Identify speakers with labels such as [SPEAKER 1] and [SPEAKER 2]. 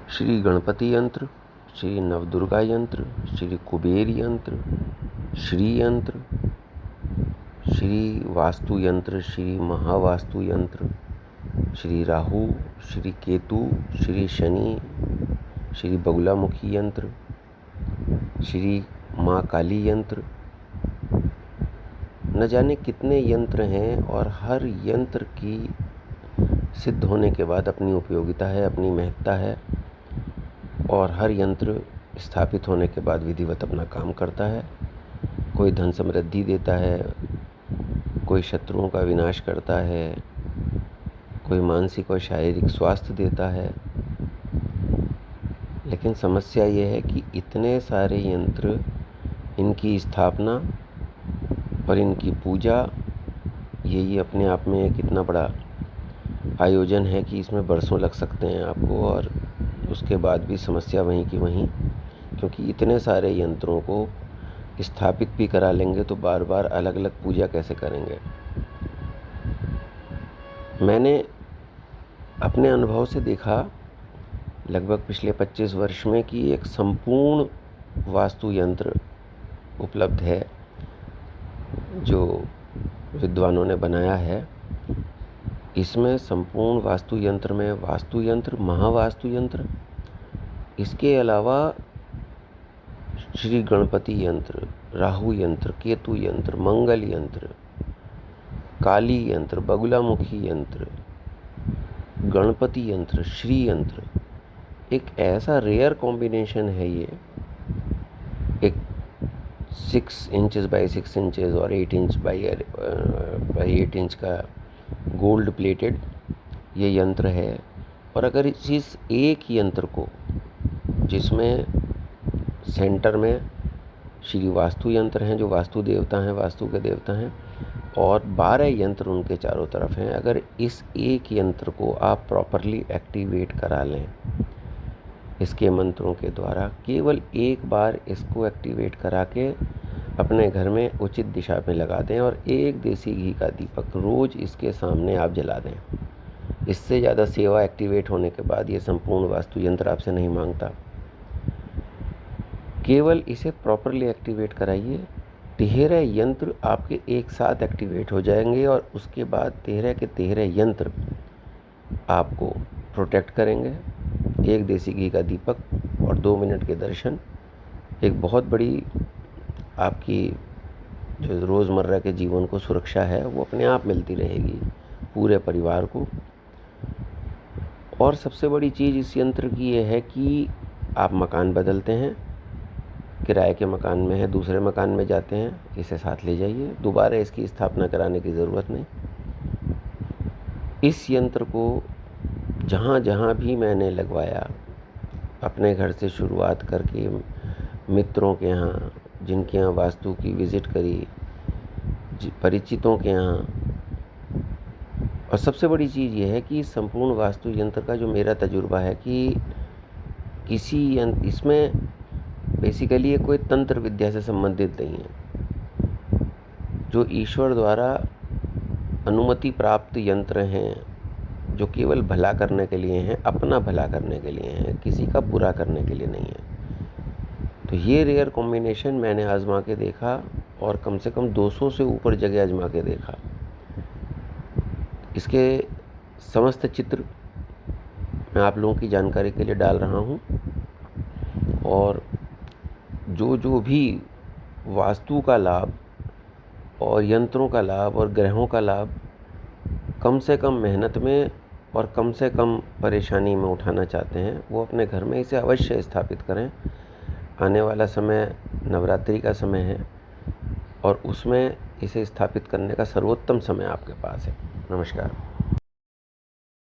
[SPEAKER 1] श्री गणपति यंत्र, श्री नवदुर्गा यंत्र, श्री कुबेर यंत्र, श्री यंत्र, श्री वास्तु यंत्र, श्री महावास्तु यंत्र, श्री राहु, श्री केतु, श्री शनि, श्री बगुलामुखी यंत्र, श्री माँ काली यंत्र। न जाने कितने यंत्र हैं और हर यंत्र की सिद्ध होने के बाद अपनी उपयोगिता है, अपनी महत्ता है और हर यंत्र स्थापित होने के बाद विधिवत अपना काम करता है। कोई धन समृद्धि देता है, कोई शत्रुओं का विनाश करता है, कोई मानसिक और शारीरिक स्वास्थ्य देता है। लेकिन समस्या ये है कि इतने सारे यंत्र, इनकी स्थापना और इनकी पूजा, यही अपने आप में एक इतना बड़ा आयोजन है कि इसमें बरसों लग सकते हैं आपको, और उसके बाद भी समस्या वहीं की वहीं, क्योंकि इतने सारे यंत्रों को स्थापित भी करा लेंगे तो बार बार अलग अलग पूजा कैसे करेंगे। मैंने अपने अनुभव से देखा लगभग पिछले 25 वर्ष में कि एक संपूर्ण वास्तु यंत्र उपलब्ध है जो विद्वानों ने बनाया है। इसमें संपूर्ण वास्तु यंत्र में वास्तु यंत्र, महावास्तु यंत्र, इसके अलावा श्री गणपति यंत्र, राहु यंत्र, केतु यंत्र, मंगल यंत्र, काली यंत्र, बगुलामुखी यंत्र, गणपति यंत्र, श्री यंत्र, एक ऐसा रेयर कॉम्बिनेशन है ये। एक 6 इंचेस बाई 6 इंचेस और 8 इंच बाई 8 इंच का गोल्ड प्लेटेड ये यंत्र है। और अगर इस एक यंत्र को, जिसमें सेंटर में श्री वास्तु यंत्र हैं जो वास्तु देवता हैं, वास्तु के देवता हैं, और 12 यंत्र उनके चारों तरफ हैं, अगर इस एक यंत्र को आप प्रॉपरली एक्टिवेट करा लें इसके मंत्रों के द्वारा, केवल एक बार इसको एक्टिवेट करा के अपने घर में उचित दिशा में लगा दें और एक देसी घी का दीपक रोज़ इसके सामने आप जला दें। इससे ज़्यादा सेवा एक्टिवेट होने के बाद ये संपूर्ण वास्तु यंत्र आपसे नहीं मांगता। केवल इसे प्रॉपरली एक्टिवेट कराइए, 13 यंत्र आपके एक साथ एक्टिवेट हो जाएंगे और उसके बाद 13 के 13 यंत्र आपको प्रोटेक्ट करेंगे। एक देसी घी का दीपक और 2 मिनट के दर्शन, एक बहुत बड़ी आपकी जो रोज़मर्रा के जीवन को सुरक्षा है वो अपने आप मिलती रहेगी पूरे परिवार को। और सबसे बड़ी चीज़ इस यंत्र की ये है कि आप मकान बदलते हैं, किराए के मकान में है, दूसरे मकान में जाते हैं, इसे साथ ले जाइए, दोबारा इसकी स्थापना कराने की ज़रूरत नहीं। इस यंत्र को जहाँ जहाँ भी मैंने लगवाया, अपने घर से शुरुआत करके मित्रों के यहाँ, जिनके यहाँ वास्तु की विज़िट करी, परिचितों के यहाँ, और सबसे बड़ी चीज़ ये है कि संपूर्ण वास्तु यंत्र का जो मेरा तजुर्बा है कि किसी यंत्र, इसमें बेसिकली ये कोई तंत्र विद्या से संबंधित नहीं है। जो ईश्वर द्वारा अनुमति प्राप्त यंत्र हैं, जो केवल भला करने के लिए हैं, अपना भला करने के लिए हैं, किसी का बुरा करने के लिए नहीं है। तो ये रेयर कॉम्बिनेशन मैंने आजमा के देखा और कम से कम 200 से ऊपर जगह आजमा के देखा। इसके समस्त चित्र मैं आप लोगों की जानकारी के लिए डाल रहा हूँ, और जो भी वास्तु का लाभ और यंत्रों का लाभ और ग्रहों का लाभ कम से कम मेहनत में और कम से कम परेशानी में उठाना चाहते हैं, वो अपने घर में इसे अवश्य स्थापित करें। आने वाला समय नवरात्रि का समय है और उसमें इसे स्थापित करने का सर्वोत्तम समय आपके पास है। नमस्कार।